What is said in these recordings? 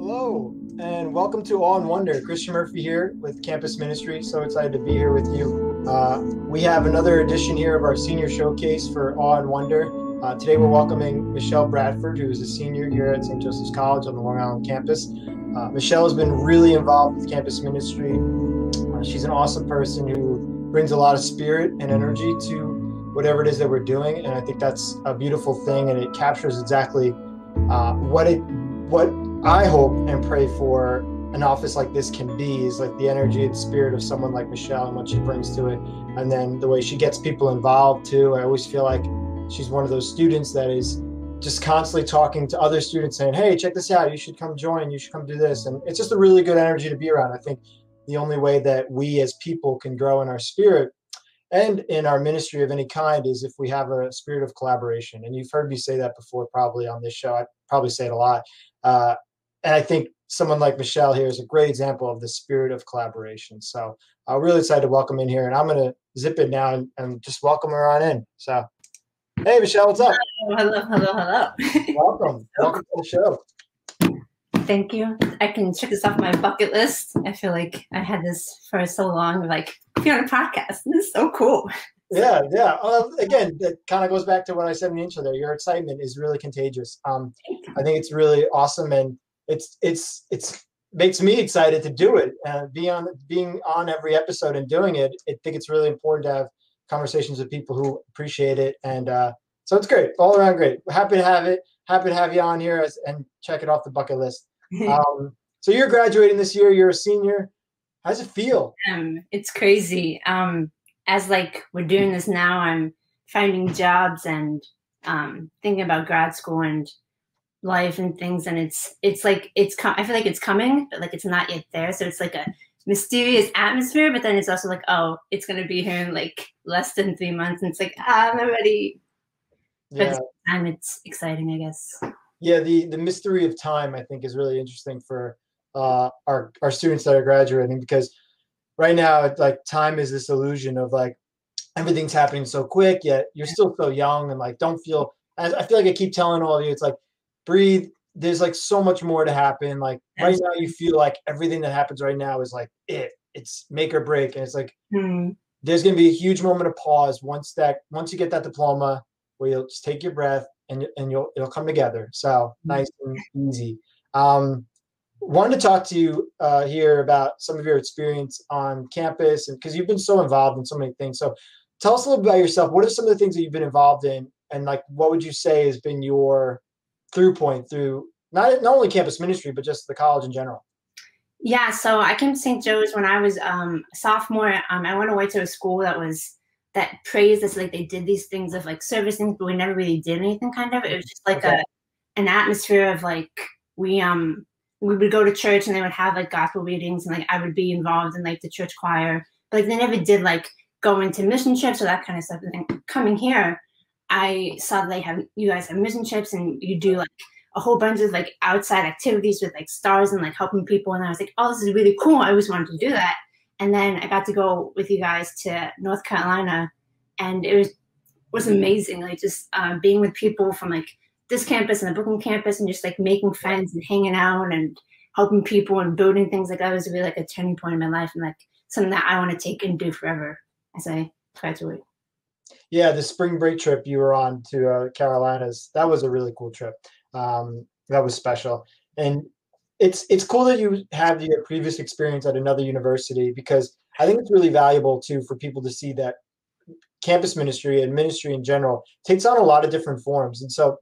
Hello, and welcome to Awe and Wonder. Christian Murphy here with Campus Ministry. So excited to be here with you. We have another edition here of our senior showcase for Awe and Wonder. Today we're welcoming Michelle Bradford, who is a senior here at St. Joseph's College on the Long Island campus. Michelle has been really involved with campus ministry. She's an awesome person who brings a lot of spirit and energy to whatever it is that we're doing, and I think that's a beautiful thing, and it captures exactly what I hope and pray for an office like this can be, is like the energy and spirit of someone like Michelle and what she brings to it. And then the way she gets people involved too. I always feel like she's one of those students that is just constantly talking to other students saying, hey, check this out. You should come join. You should come do this. And it's just a really good energy to be around. I think the only way that we as people can grow in our spirit and in our ministry of any kind is if we have a spirit of collaboration. And you've heard me say that before, probably on this show. I probably say it a lot. And I think someone like Michelle here is a great example of the spirit of collaboration. So I'm really excited to welcome in here, and I'm going to zip it now and just welcome her on in. So, hey, Michelle, what's up? Hello. Welcome. Welcome to the show. Thank you. I can check this off my bucket list. I feel like I had this for so long. Like, if you're on a podcast, this is so cool. Yeah. Again, that kind of goes back to what I said in the intro there. Your excitement is really contagious. I think it's really awesome, and it's makes me excited to do it and being on every episode and doing it. I think it's really important to have conversations with people who appreciate it, and so it's great, all around great. We're happy to have it. Happy to have you on here and check it off the bucket list. So you're graduating this year. You're a senior. How does it feel? It's crazy. As like we're doing this now, I'm finding jobs and thinking about grad school and life and things, and it's like I feel like it's coming, but like it's not yet there. So it's like a mysterious atmosphere, but then it's also like, oh, it's gonna be here in like less than 3 months, and it's like, I'm ready. But at the same time, it's exciting, I guess. Yeah, the mystery of time, I think, is really interesting for our students that are graduating, because right now it's like time is this illusion of like everything's happening so quick, yet you're still so young, and like I feel like I keep telling all of you, it's like, breathe. There's like so much more to happen. Like right now you feel like everything that happens right now is like it's make or break, and it's like there's going to be a huge moment of pause once you get that diploma, where you'll just take your breath and it'll come together. So nice and easy. Wanted to talk to you here about some of your experience on campus, and because you've been so involved in so many things. So tell us a little bit about yourself. What are some of the things that you've been involved in, and like what would you say has been your through point through not only campus ministry, but just the college in general? Yeah, so I came to St. Joe's when I was a sophomore. I went away to a school that praised us, like they did these things of like service things, but we never really did anything kind of. It was just like an atmosphere of like we would go to church and they would have like gospel readings, and like I would be involved in like the church choir, but like they never did like go into mission trips or that kind of stuff. And then coming here, I saw you guys have mission trips, and you do like a whole bunch of like outside activities with like stars and like helping people. And I was like, oh, this is really cool. I always wanted to do that. And then I got to go with you guys to North Carolina, and it was amazing. Like just being with people from like this campus and the Brooklyn campus, and just like making friends and hanging out and helping people and building things. Like that was really like a turning point in my life, and like something that I want to take and do forever as I graduate. Yeah, the spring break trip you were on to Carolinas, that was a really cool trip. That was special. And it's cool that you have your previous experience at another university, because I think it's really valuable too for people to see that campus ministry and ministry in general takes on a lot of different forms. And so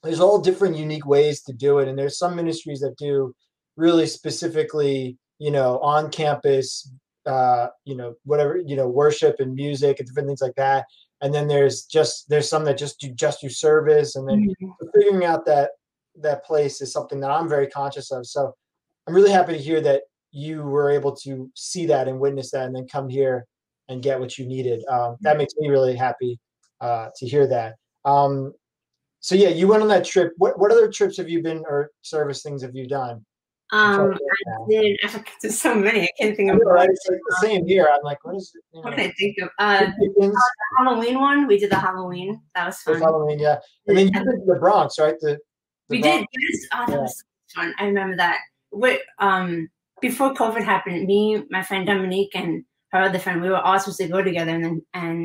there's all different unique ways to do it. And there's some ministries that do really specifically, on campus, whatever, worship and music and different things like that. And then there's some that just do service. And then figuring out that place is something that I'm very conscious of. So I'm really happy to hear that you were able to see that and witness that, and then come here and get what you needed. That makes me really happy to hear that. So yeah, you went on that trip. What other trips have you been, or service things have you done? I did. There's so many. I can't think of. Right? It's like the same here. I'm like, what is it? What can I think of? The Halloween one. We did the Halloween. That was fun. Halloween, yeah. And then you did the Bronx, right? We did. Yes. Oh, that was so fun. I remember that. what before COVID happened, me, my friend Dominique, and her other friend, we were all supposed to go together, and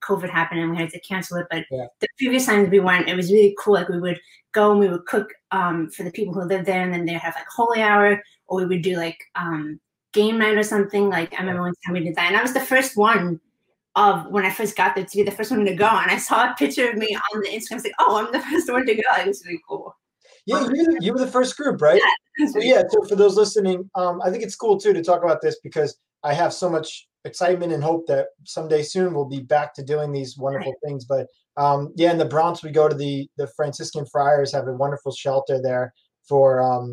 COVID happened, and we had to cancel it. But Yeah. the previous times we went, it was really cool. Like we would go and we would cook for the people who lived there, and then they'd have like holy hour, or we would do like game night or something. Like I remember one time we did that, and I was the first one of when I first got there to be the first one to go, and I saw a picture of me on the Instagram. I was like, oh, I'm the first one to go. It was really cool. Yeah, you were the first group, right? Yeah. So for those listening, I think it's cool too to talk about this because I have so much excitement and hope that someday soon we'll be back to doing these wonderful things. But yeah, in the Bronx, we go to the Franciscan Friars have a wonderful shelter there for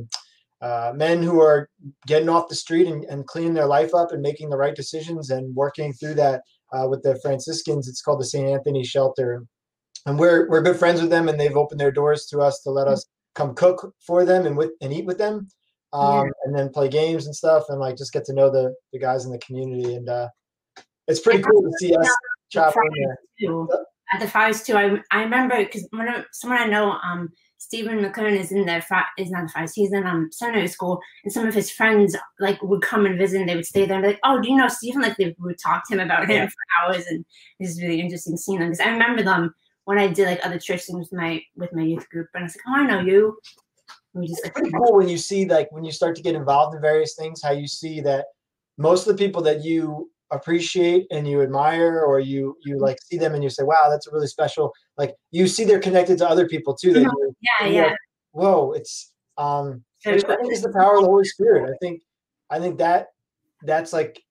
men who are getting off the street and cleaning their life up and making the right decisions and working through that with the Franciscans. It's called the St. Anthony Shelter. And we're good friends with them, and they've opened their doors to us to let us come cook for them and eat with them, and then play games and stuff, and like just get to know the guys in the community. And it's pretty cool to see us traveling there. At the Friars too, I remember because someone I know, Stephen McLaren is in there. Is not the Friars. He's in seminary school, and some of his friends like would come and visit, and they would stay there and be like, "Oh, do you know Stephen?" Like they would talk to him about him for hours, and it's really interesting seeing them because I remember them when I did like other church things with my youth group, and I was like, "Oh, I know you." And we just it's pretty cool when you see like when you start to get involved in various things, how you see that most of the people that you appreciate and you admire, or you like see them and you say, "Wow, that's a really special." Like you see they're connected to other people too. That yeah. Like, whoa, it's which I think is the power of the Holy Spirit. I think that's like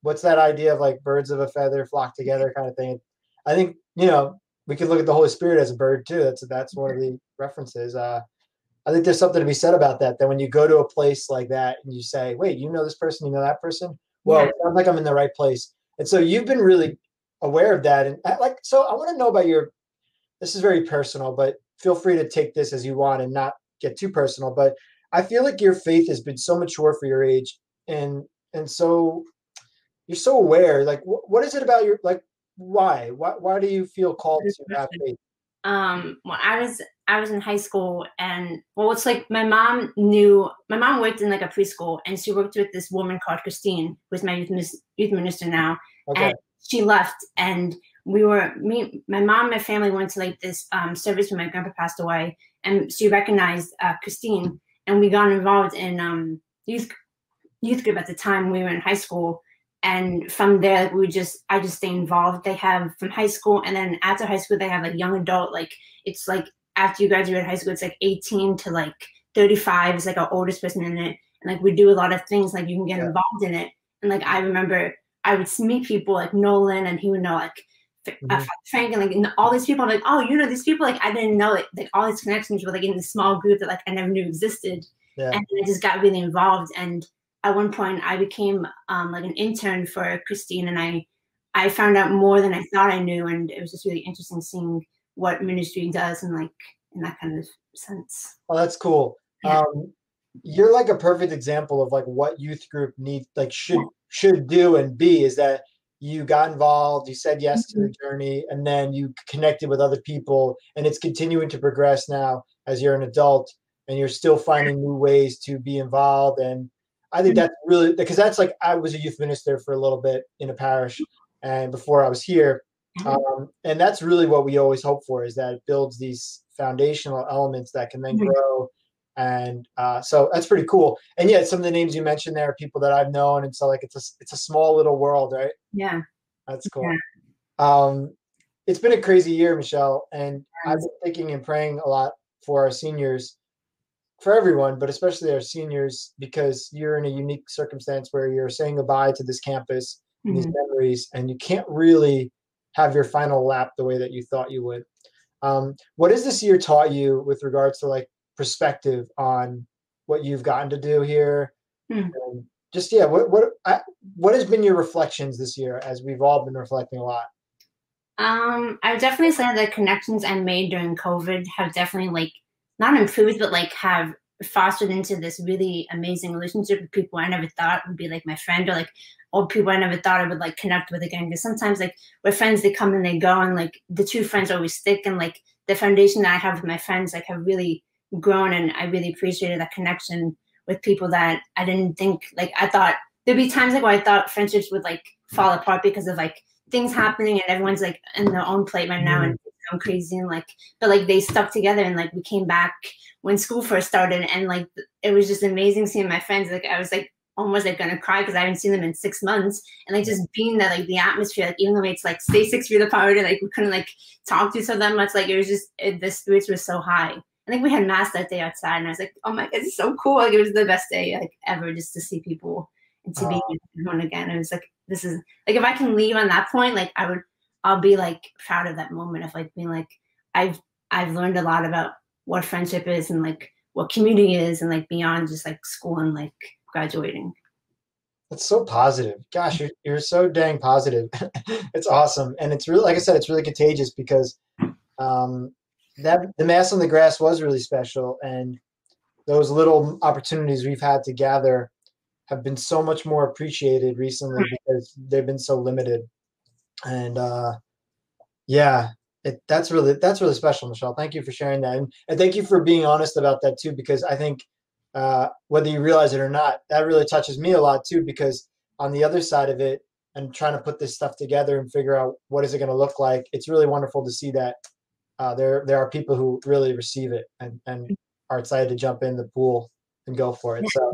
what's that idea of like birds of a feather flock together kind of thing. I think we could look at the Holy Spirit as a bird too. That's one of the references. I think there's something to be said about that. That when you go to a place like that and you say, "Wait, you know this person, you know that person." Well, it sounds like I'm in the right place. And so you've been really aware of that. And so I want to know about this is very personal, but feel free to take this as you want and not get too personal. But I feel like your faith has been so mature for your age. And so you're so aware, like, what is it about why do you feel called to have faith? When I was in high school, and it's like my mom worked in like a preschool, and she worked with this woman called Christine, who's my youth minister now. Okay. And she left, and my mom and my family went to like this service when my grandpa passed away, and she recognized Christine, and we got involved in youth group at the time we were in high school. And from there, I just stay involved. They have from high school, and then after high school, they have like young adult. Like it's like after you graduate high school, it's like 18 to like 35 is like our oldest person in it. And like we do a lot of things. Like you can get involved in it. And like I remember, I would meet people like Nolan, and he would know like Frank, and like all these people. I'm like, oh, these people. Like I didn't know it. Like all these connections were like in this small group that like I never knew existed. Yeah. And I just got really involved. And at one point, I became like an intern for Christine, and I found out more than I thought I knew, and it was just really interesting seeing what ministry does, and like in that kind of sense. Oh, that's cool. Yeah. You're like a perfect example of like what youth group should do and be. Is that you got involved, you said yes to the journey, and then you connected with other people, and it's continuing to progress now as you're an adult, and you're still finding new ways to be involved. And I think that's really, because that's like, I was a youth minister for a little bit in a parish and before I was here. And that's really what we always hope for, is that it builds these foundational elements that can then grow. And so that's pretty cool. And yeah, some of the names you mentioned there are people that I've known. And so like, it's a small little world, right? Yeah. That's cool. Yeah. It's been a crazy year, Michelle. And I've been thinking and praying a lot for our seniors, for everyone, but especially our seniors, because you're in a unique circumstance where you're saying goodbye to this campus and these memories, and you can't really have your final lap the way that you thought you would. What has this year taught you with regards to like perspective on what you've gotten to do here? And just, what has been your reflections this year as we've all been reflecting a lot? I definitely say the connections I made during COVID have definitely like not improved, but like have fostered into this really amazing relationship with people I never thought would be like my friend, or like old people I never thought I would like connect with again. Because sometimes like we're friends, they come and they go, and like the true friends always stick. And like the foundation that I have with my friends like have really grown, and I really appreciated that connection with people that I didn't think, like, I thought there'd be times like where I thought friendships would like fall apart because of like things happening and everyone's like in their own plate right now and I'm crazy and like, but like they stuck together and like we came back when school first started and like it was just amazing seeing my friends. Like I was like almost like gonna cry because I haven't seen them in 6 months and like just being that like the atmosphere, like even though it's like stay 6 feet apart and like we couldn't like talk to each other that much, like it was just the spirits were so high. I think we had mass that day outside and I was like, oh my god, it's so cool. Like it was the best day like ever just to see people and to be with everyone again. It was like, this is like if I can leave on that point, like I'll be like proud of that moment of like being like I've learned a lot about what friendship is and like what community is and like beyond just like school and like graduating. That's so positive. Gosh, you're so dang positive. It's awesome. And it's really, like I said, it's really contagious because that the mass on the grass was really special. And those little opportunities we've had to gather have been so much more appreciated recently because they've been so limited. And yeah, that's really special, Michelle. Thank you for sharing that, and thank you for being honest about that too. Because I think whether you realize it or not, that really touches me a lot too. Because on the other side of it, and trying to put this stuff together and figure out what is it going to look like, it's really wonderful to see that there are people who really receive it and are excited to jump in the pool and go for it. So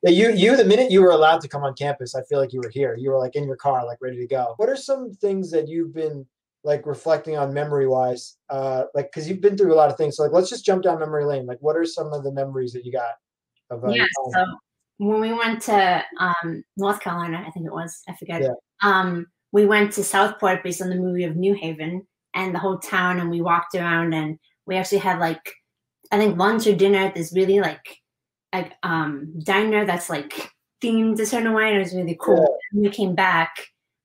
yeah, you the minute you were allowed to come on campus, I feel like you were here. You were like in your car, like ready to go. What are some things that you've been like reflecting on memory wise? Like because you've been through a lot of things. So like let's just jump down memory lane. Like what are some of the memories that you got of Yeah, so when we went to North Carolina, I think it was, I forget. Yeah. We went to Southport based on the movie of New Haven and the whole town, and we walked around and we actually had like I think lunch or dinner at this really like diner that's like themed a certain way, and it was really cool. Yeah. And we came back,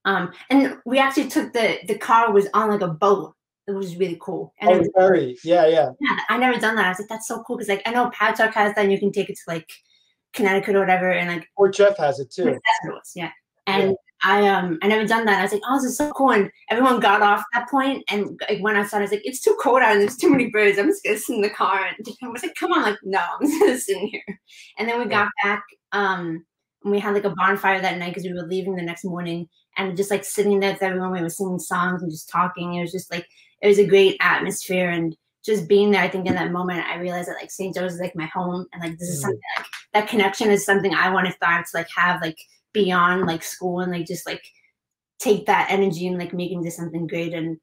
and we actually took the car was on like a boat. It was really cool. And oh, ferry, yeah. I never done that. I was like, that's so cool because like I know Paddock has that, and you can take it to like Connecticut or whatever, and like Fort Jeff has it too. That's what it was, yeah. And I never done that. I was like, oh, this is so cool. And everyone got off that point and like went outside. I was like, it's too cold out and there's too many birds. I'm just gonna sit in the car. And I was like, come on, like, no, I'm just gonna sit in here. And then we got back, and we had like a bonfire that night because we were leaving the next morning, and just like sitting there with everyone, we were singing songs and just talking. It was just like it was a great atmosphere, and just being there, I think in that moment, I realized that like St. Joe's is like my home, and like this is something like that connection is something I want to thrive to like have like beyond like school, and like just like take that energy and like make it into something great, and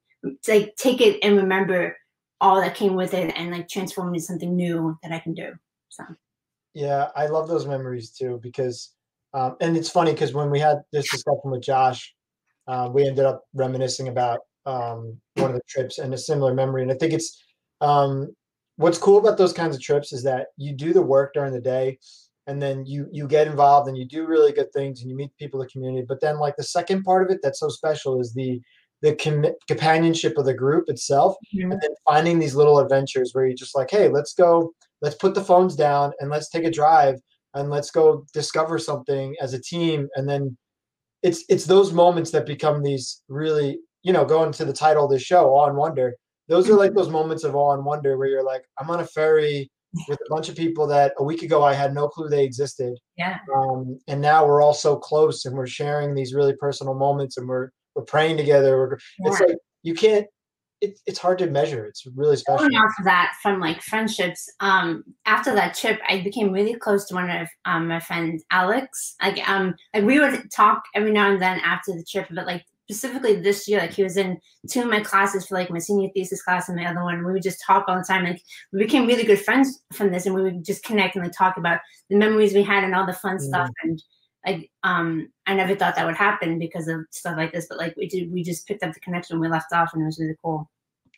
like take it and remember all that came with it, and like transform it into something new that I can do. So yeah, I love those memories too because, and it's funny because when we had this discussion with Josh, we ended up reminiscing about one of the trips and a similar memory, and I think it's what's cool about those kinds of trips is that you do the work during the day and then you get involved and you do really good things and you meet people in the community. But then like the second part of it that's so special is the companionship of the group itself. Mm-hmm. And then finding these little adventures where you're just like, hey, let's put the phones down and let's take a drive and let's go discover something as a team. And then it's those moments that become these really, going to the title of the show, Awe and Wonder. Those are like those moments of awe and wonder where you're like, I'm on a ferry with a bunch of people that a week ago I had no clue they existed. Yeah. And now we're all so close and we're sharing these really personal moments and we're praying together. It's like you can't. It's hard to measure. It's really special. Going off of that, from like friendships, after that trip, I became really close to one of my friends, Alex. Like we would talk every now and then after the trip, but like specifically this year, like he was in 2 of my classes for like my senior thesis class and my other one. We would just talk all the time. Like we became really good friends from this, and we would just connect and like talk about the memories we had and all the fun stuff. And like I never thought that would happen because of stuff like this, but like we just picked up the connection when we left off, and it was really cool.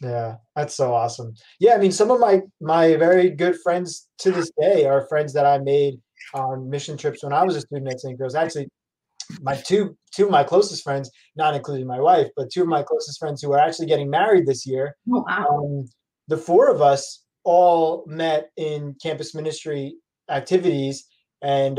Yeah, that's so awesome. Yeah, I mean, some of my very good friends to this day are friends that I made on mission trips when I was a student at St. Joe's. Actually, my two of my closest friends, not including my wife, but 2 of my closest friends who are actually getting married this year. Oh, wow. The 4 of us all met in campus ministry activities, and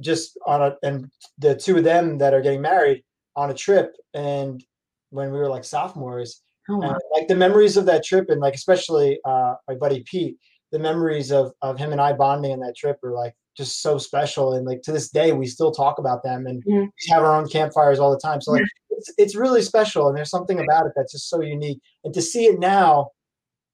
just and the 2 of them that are getting married on a trip, and when we were like sophomores. Oh, wow. And like the memories of that trip, and like especially my buddy Pete, the memories of him and I bonding on that trip are like just so special. And like to this day, we still talk about them and Mhm. we have our own campfires all the time. So like it's really special, and there's something about it that's just so unique. And to see it now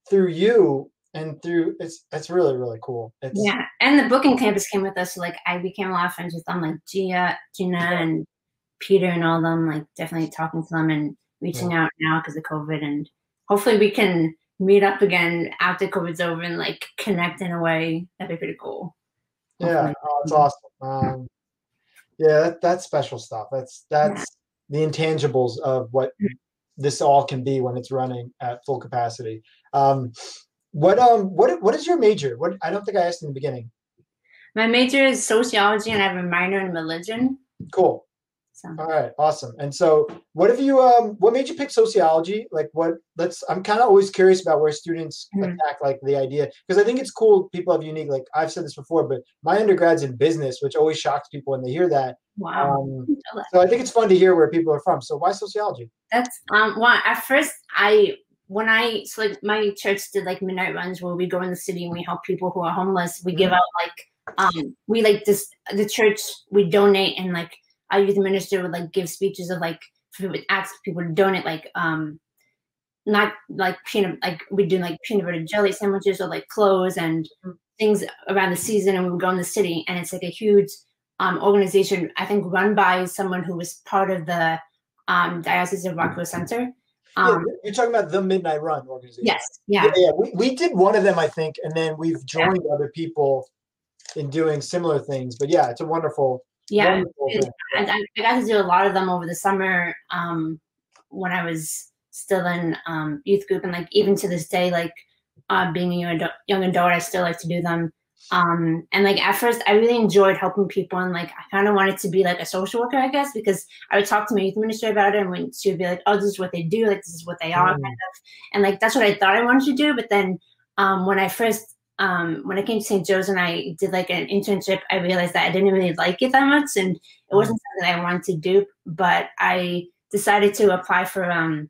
through you and through it's really, really cool. It's Yeah, and the booking campus came with us, so, like, I became a lot of friends with them, like Gina, and Peter and all of them, like, definitely talking to them and reaching out now because of COVID, and hopefully we can meet up again after COVID's over and, like, connect in a way. That'd be pretty cool. yeah, Hopefully. oh, it's awesome. Yeah, that's special stuff. Yeah. That's the intangibles of what this all can be when it's running at full capacity. Um, what is your major? What I don't think I asked in the beginning. My major is sociology, and I have a minor in religion, Cool. so All right, awesome. And so, what made you pick sociology? Like, I'm kind of always curious about where students Mhm. attack like the idea because I think it's cool. People have unique. Like I've said this before, but my undergrad's in business, which always shocks people when they hear that. Wow. So I think it's fun to hear where people are from. So why sociology? That's well, at first so like my church did like midnight runs where we go in the city and we help people who are homeless. We give out like we like this the church we donate, and like our youth minister would like give speeches of like ask people to donate like not like we do like peanut butter jelly sandwiches or like clothes and things around the season, and we would go in the city, and it's like a huge organization, I think run by someone who was part of the Diocese of Rockville Center. Yeah, you're talking about the Midnight Run organization. Yes, Yeah, yeah, yeah. We did one of them, I think, and then we've joined other people in doing similar things. But yeah, it's a wonderful, yeah. wonderful thing. And I got to do a lot of them over the summer when I was still in youth group, and like even to this day, like being a young adult, I still like to do them. And like at first I really enjoyed helping people, and like I kind of wanted to be like a social worker, I guess, because I would talk to my youth minister about it, and when she would be like, oh, this is what they do, like this is what they are, kind of, and like that's what I thought I wanted to do. But then when I came to St. Joe's and I did like an internship, I realized that I didn't really like it that much, and it wasn't something I wanted to do. But I decided to apply for a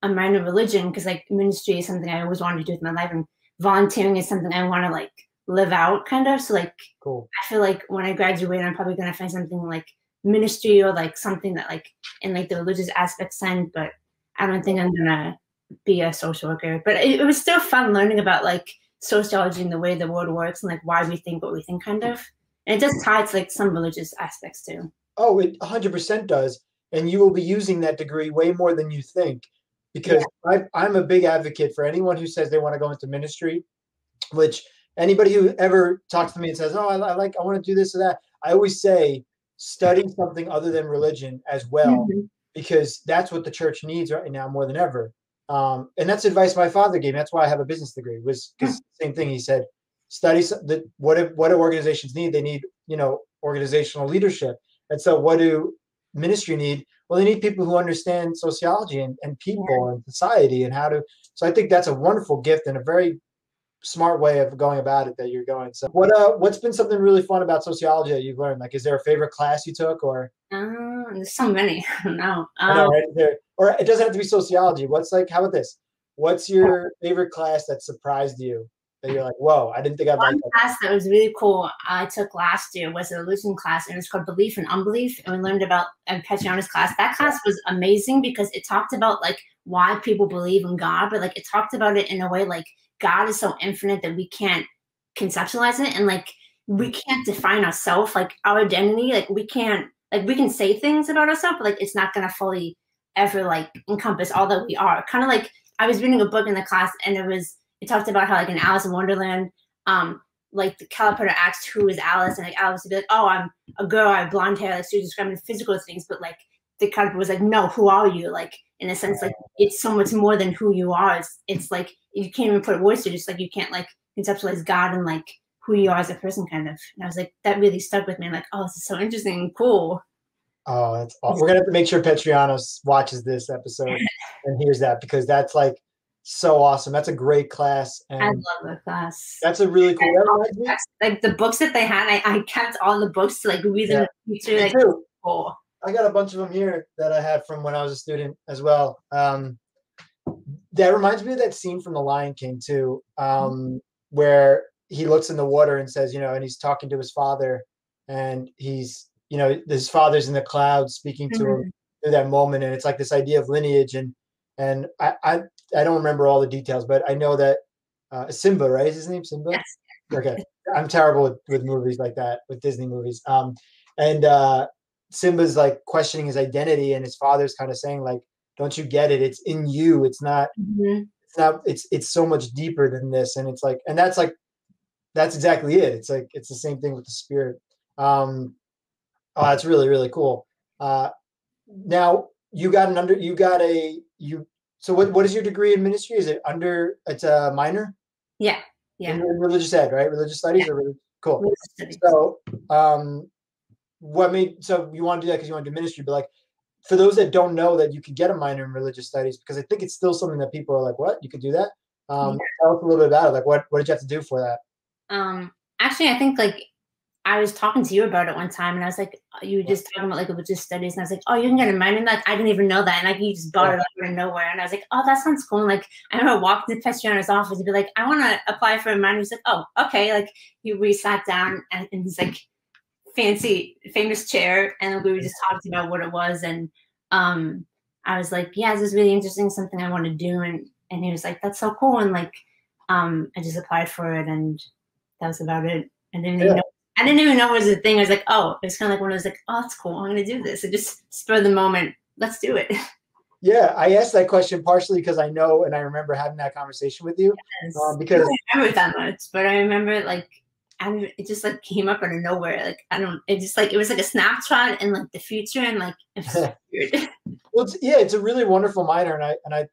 minor in religion because like ministry is something I always wanted to do with my life, and volunteering is something I want to like live out, kind of. So like Cool. I feel like when I graduate, I'm probably gonna find something like ministry or like something that like in like the religious aspect side, but I don't think I'm gonna be a social worker. But it was still fun learning about like sociology and the way the world works and like why we think what we think, kind of. And it does tie to like some religious aspects too. Oh, it 100% does. And you will be using that degree way more than you think because I'm a big advocate for anyone who says they want to go into ministry, which anybody who ever talks to me and says, oh, I want to do this or that, I always say, study something other than religion as well, because that's what the church needs right now more than ever. And that's advice my father gave me. That's why I have a business degree, was because same thing. He said, study what do organizations need? They need, organizational leadership. And so what do ministry need? Well, they need people who understand sociology and people and society and how to. So I think that's a wonderful gift and a very smart way of going about it that you're going. So what's been something really fun about sociology that you've learned? Like, is there a favorite class you took or? There's so many. I don't know. I know, right? Or it doesn't have to be sociology. How about this? What's your favorite class that surprised you? That you're like, whoa, I didn't think I'd like that. One class that was really cool I took last year was a religion class, and it was called Belief and Unbelief. And we learned about Petriana's class. That class was amazing because it talked about like why people believe in God, but like it talked about it in a way like God is so infinite that we can't conceptualize it, and like we can't define ourselves, like our identity, like we can't, like we can say things about ourselves, but like it's not gonna fully ever like encompass all that we are. Kind of like I was reading a book in the class, and it talked about how like in Alice in Wonderland, like the caliper asked who is Alice, and like Alice would be like, oh, I'm a girl, I have blonde hair, like she was describing physical things, but like the caliper was like, no, who are you? Like in a sense, like it's so much more than who you are. It's like you can't even put words to it, just like you can't like conceptualize God and like who you are as a person, kind of. And I was like, that really stuck with me. I'm like, oh, this is so interesting and cool. Oh, that's awesome. We're gonna have to make sure Petriano watches this episode and hears that, because that's like so awesome. That's a great class. And I love the class. That's a really cool. That reminds me, like the books that they had, I kept all the books to like read them in the future. Like, too. Cool. I got a bunch of them here that I had from when I was a student as well. That reminds me of that scene from The Lion King too, where he looks in the water and says, and he's talking to his father, and he's, his father's in the clouds speaking to him through that moment. And it's like this idea of lineage. And I don't remember all the details, but I know that Simba, right? Is his name Simba? Yes. Okay. I'm terrible with movies like that, with Disney movies. And Simba's like questioning his identity, and his father's kind of saying like, don't you get it? It's in you. It's not, it's so much deeper than this. And it's like, and that's exactly it. It's like, it's the same thing with the spirit. It's really, really cool. Now so what is your degree in ministry? Is it it's a minor? Yeah. In religious ed, right? Religious studies or cool. So, so you want to do that because you want to do ministry, but like, for those that don't know that you could get a minor in religious studies, because I think it's still something that people are like, what? You could do that? Tell us a little bit about it. Like, what did you have to do for that? Actually, I think like I was talking to you about it one time, and I was like, you were just talking about like religious studies, and I was like, oh, you can get a minor in that? I didn't even know that, and like you just brought it up out of nowhere, and I was like, oh, that sounds cool. And like I remember walking to the Pestriano's office and be like, I want to apply for a minor. He's like, oh, okay. Like we sat down, and he's like famous chair, and we were just talking about what it was, and I was like, yeah, this is really interesting, something I want to do, and he was like, that's so cool, and like I just applied for it, and that was about it. And then I didn't even know it was a thing. I was like, oh, it was kind of like when I was like, oh, that's cool. I'm going to do this. And just spur the moment. Let's do it. Yeah. I asked that question partially because I know, and I remember having that conversation with you. Yes. Because I don't remember it that much, but I remember like, it just like came up out of nowhere. Like, it was like a snapshot in like the future, and like, it was weird. Well, it's a really wonderful minor. And I'm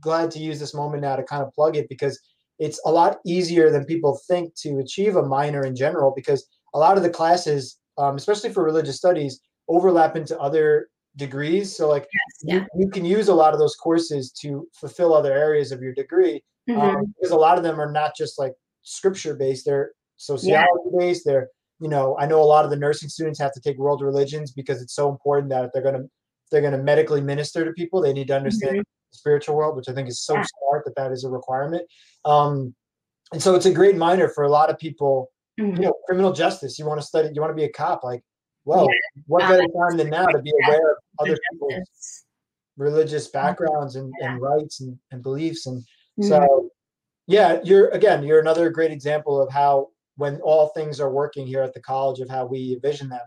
glad to use this moment now to kind of plug it, because it's a lot easier than people think to achieve a minor in general, because a lot of the classes, especially for religious studies, overlap into other degrees. So like you can use a lot of those courses to fulfill other areas of your degree, because a lot of them are not just like scripture based, they're sociology based. They're, I know a lot of the nursing students have to take world religions because it's so important that if they're going to medically minister to people, they need to understand the spiritual world, which I think is so smart that is a requirement. And so it's a great minor for a lot of people. Criminal justice, you want to study, you want to be a cop, like, well, what better time than now to be aware of other people's religious backgrounds and rights and beliefs. And so, you're another great example of how, when all things are working here at the college, of how we envision them,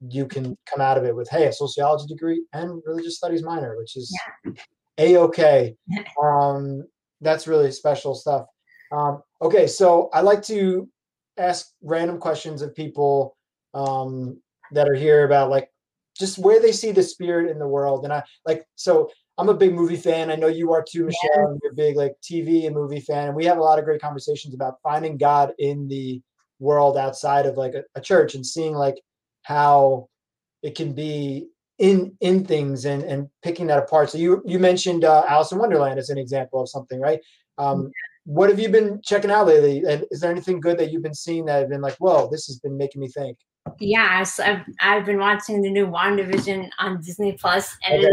you can come out of it with, hey, a sociology degree and religious studies minor, which is A-okay. That's really special stuff. Okay, so I like to ask random questions of people that are here about like just where they see the spirit in the world. And so I'm a big movie fan. I know you are too, Michelle. And you're a big like TV and movie fan. And we have a lot of great conversations about finding God in the world outside of like a church, and seeing like how it can be in things and picking that apart. So you mentioned Alice in Wonderland as an example of something, right? What have you been checking out lately? And is there anything good that you've been seeing that have been like, whoa, this has been making me think? Yeah, so I've been watching the new WandaVision on Disney Plus, and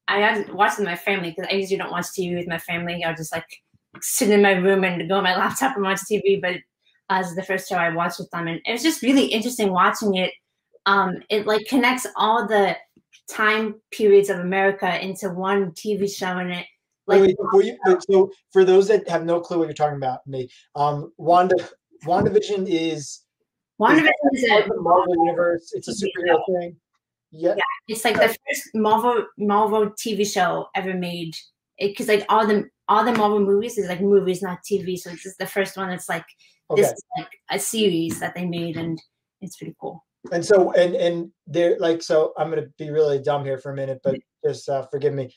I haven't watched it with my family because I usually don't watch TV with my family. I'll just like sit in my room and go on my laptop and watch TV. But this is the first show I watched with them, and it was just really interesting watching it. It like connects all the time periods of America into one TV show, and it. So for those that have no clue what you're talking about, WandaVision is a Marvel universe. It's a superhero thing. Yeah, it's like the first Marvel TV show ever made. Because like all the Marvel movies is like movies, not TV. So it's just the first one that's like this is like a series that they made, and it's pretty cool. And so and they're like, so I'm gonna be really dumb here for a minute, but just forgive me.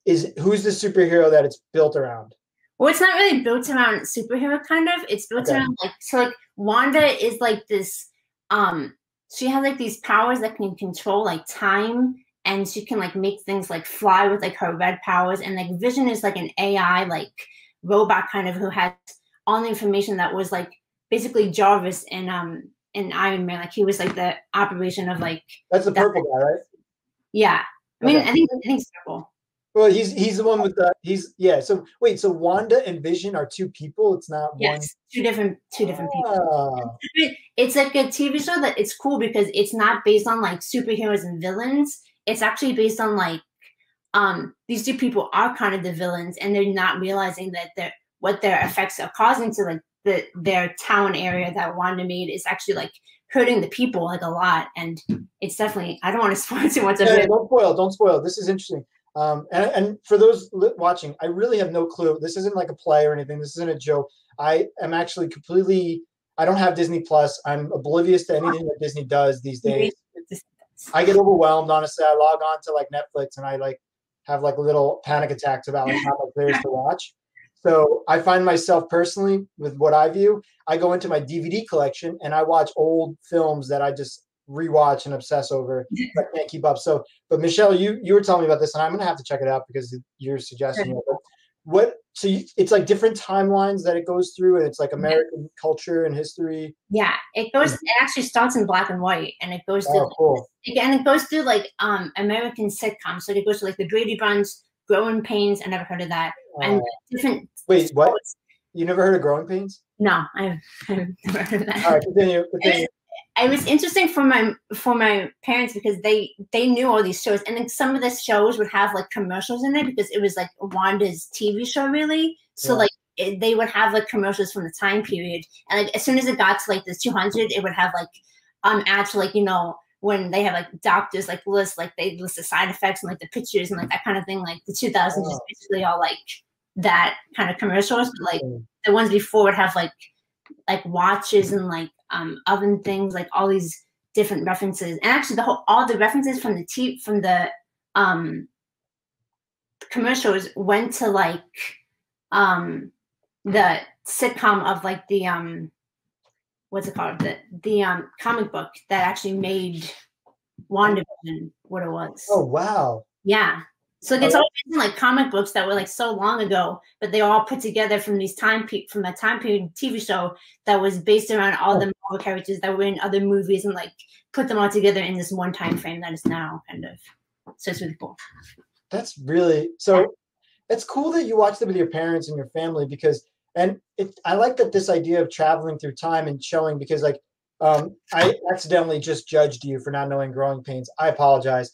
Who's the superhero that it's built around? Well, it's not really built around superhero, kind of. It's built around like Wanda is like this. She has like these powers that can control like time, and she can like make things like fly with like her red powers. And like Vision is like an AI like robot kind of who has all the information that was like basically Jarvis in Iron Man. Like he was like the operation of like. That's the purple guy, right? Yeah, I mean, I think it's purple. Well, he's the one with the yeah. So wait, so Wanda and Vision are two people. It's not one. Yes, two different people. Ah, It's like a TV show that it's cool because it's not based on like superheroes and villains. It's actually based on like these two people are kind of the villains, and they're not realizing that what their effects are causing to like their town area that Wanda made is actually like hurting the people like a lot. And it's definitely, I don't want to spoil too much of it. don't spoil. This is interesting. And for those watching, I really have no clue. This isn't like a play or anything. This isn't a joke. I am actually completely. I don't have Disney Plus. I'm oblivious to anything that Disney does these days. I get overwhelmed. Honestly, I log on to like Netflix and I like have like little panic attacks about like how much there is to watch. So I find myself personally with what I view. I go into my DVD collection and I watch old films that I just rewatch and obsess over. I can't keep up. So, but Michelle, you were telling me about this, and I'm gonna have to check it out because you're suggesting it. But what? So it's like different timelines that it goes through, and it's like American culture and history. Yeah, it goes. It actually starts in black and white, and it goes through. Cool. Again, it goes through like American sitcoms. So it goes to like the Brady Bunch, Growing Pains. I never heard of that. And different. Wait, what? You never heard of Growing Pains? No, I've never heard of that. All right, continue. It was interesting for my parents because they knew all these shows, and then some of the shows would have like commercials in it because it was like Wanda's TV show, really. So like they would have like commercials from the time period, and like as soon as it got to like the 200, it would have like ads for like when they have like doctors like they list the side effects and like the pictures and like that kind of thing. Like the 2000s is basically all like that kind of commercials, but like the ones before would have like watches and like oven things, like all these different references. And actually all the references from the commercials went to like the sitcom of like the what's it called, the comic book that actually made WandaVision what it was. Oh wow. Yeah. So it's all in like comic books that were like so long ago, but they all put together from that time period TV show that was based around all the Marvel characters that were in other movies, and like put them all together in this one time frame that is now kind of. So it's really cool. That's really so. It's cool that you watched it with your parents and your family because, I like that this idea of traveling through time and showing because like I accidentally just judged you for not knowing Growing Pains. I apologize.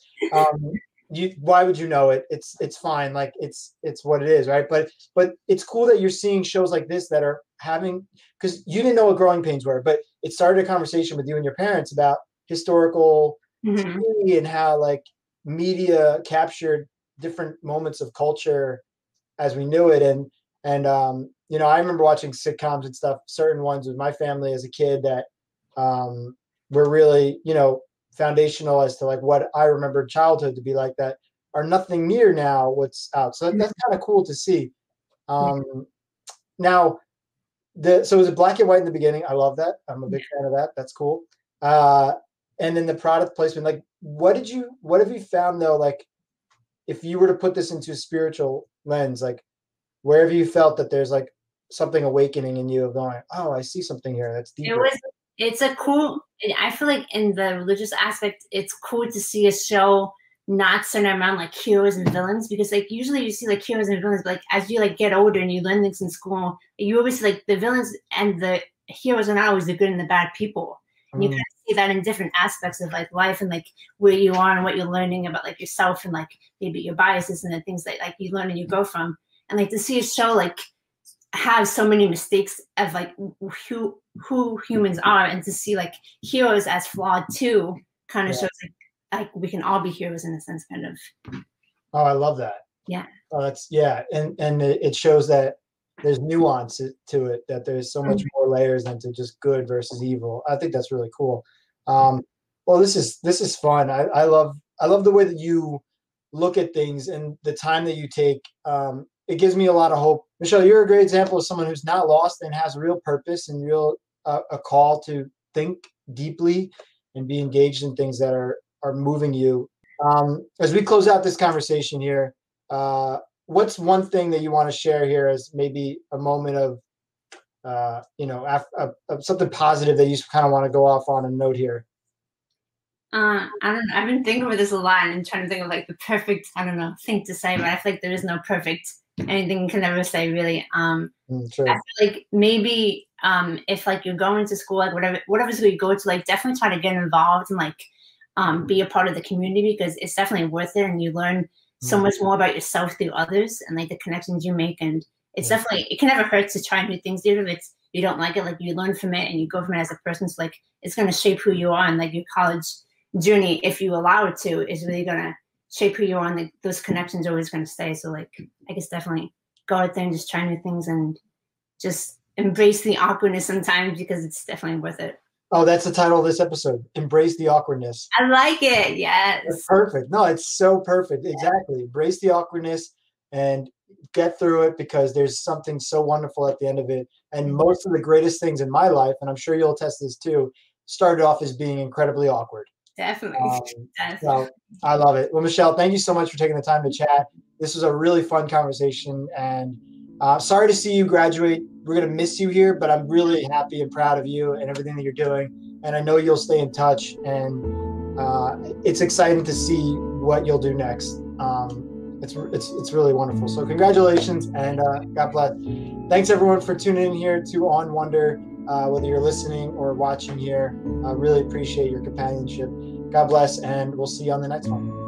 Why would you know it? It's fine. Like it's what it is, right? But it's cool that you're seeing shows like this that are having, because you didn't know what Growing Pains were, but it started a conversation with you and your parents about historical TV and how like media captured different moments of culture as we knew it. And I remember watching sitcoms and stuff, certain ones with my family as a kid that were really, foundational as to like what I remember childhood to be like that are nothing near now what's out. So that's kind of cool to see. Now, so it was black and white in the beginning. I love that. I'm a big fan of that. That's cool. And then the product placement, like what have you found though? Like if you were to put this into a spiritual lens, like where have you felt that there's like something awakening in you of going, oh, I see something here that's deeper. It's a cool, I feel like in the religious aspect, it's cool to see a show not centered around like heroes and villains, because like usually you see like heroes and villains, but like as you like get older and you learn things in school, you always see like the villains and the heroes are not always the good and the bad people. And you kind of see that in different aspects of like life and like where you are and what you're learning about like yourself and like maybe your biases and the things that like you learn and you go from. And like to see a show like have so many mistakes of like who humans are, and to see like heroes as flawed too kind of shows like we can all be heroes in a sense, kind of. Oh, I love that. Yeah. Oh, that's and it shows that there's nuance to it, that there's so much more layers than to just good versus evil. I think that's really cool. Well, this is fun. I love the way that you look at things and the time that you take. It gives me a lot of hope. Michelle, you're a great example of someone who's not lost and has real purpose and real a call to think deeply and be engaged in things that are moving you. As we close out this conversation here, what's one thing that you want to share here as maybe a moment of something positive that you kind of want to go off on a note here? I don't know. I've been thinking about this a lot and trying to think of like the perfect, I don't know, thing to say, but I feel like there is no perfect anything you can never say really. Sure. I feel like maybe if like you're going to school, like whatever school you go to, like definitely try to get involved and like be a part of the community, because it's definitely worth it, and you learn so much more about yourself through others and like the connections you make. And it's definitely, it can never hurt to try new things, even if it's you don't like it, like you learn from it and you go from it as a person. So like it's going to shape who you are, and like your college journey, if you allow it to, is really going to shape who you are, and like, those connections are always going to stay. So like I guess definitely go out there and just try new things and just embrace the awkwardness sometimes, because it's definitely worth it. Oh, that's the title of this episode. Embrace the awkwardness. I like it. Yes. That's perfect. No, it's so perfect. Exactly. Embrace the awkwardness and get through it, because there's something so wonderful at the end of it. And most of the greatest things in my life, and I'm sure you'll attest this too, started off as being incredibly awkward. Definitely. So I love it. Well, Michelle, thank you so much for taking the time to chat. This was a really fun conversation, and sorry to see you graduate. We're going to miss you here, but I'm really happy and proud of you and everything that you're doing. And I know you'll stay in touch, and it's exciting to see what you'll do next. It's really wonderful. So congratulations, and God bless. Thanks everyone for tuning in here to On Wonder. Whether you're listening or watching here, I really appreciate your companionship. God bless, and we'll see you on the next one.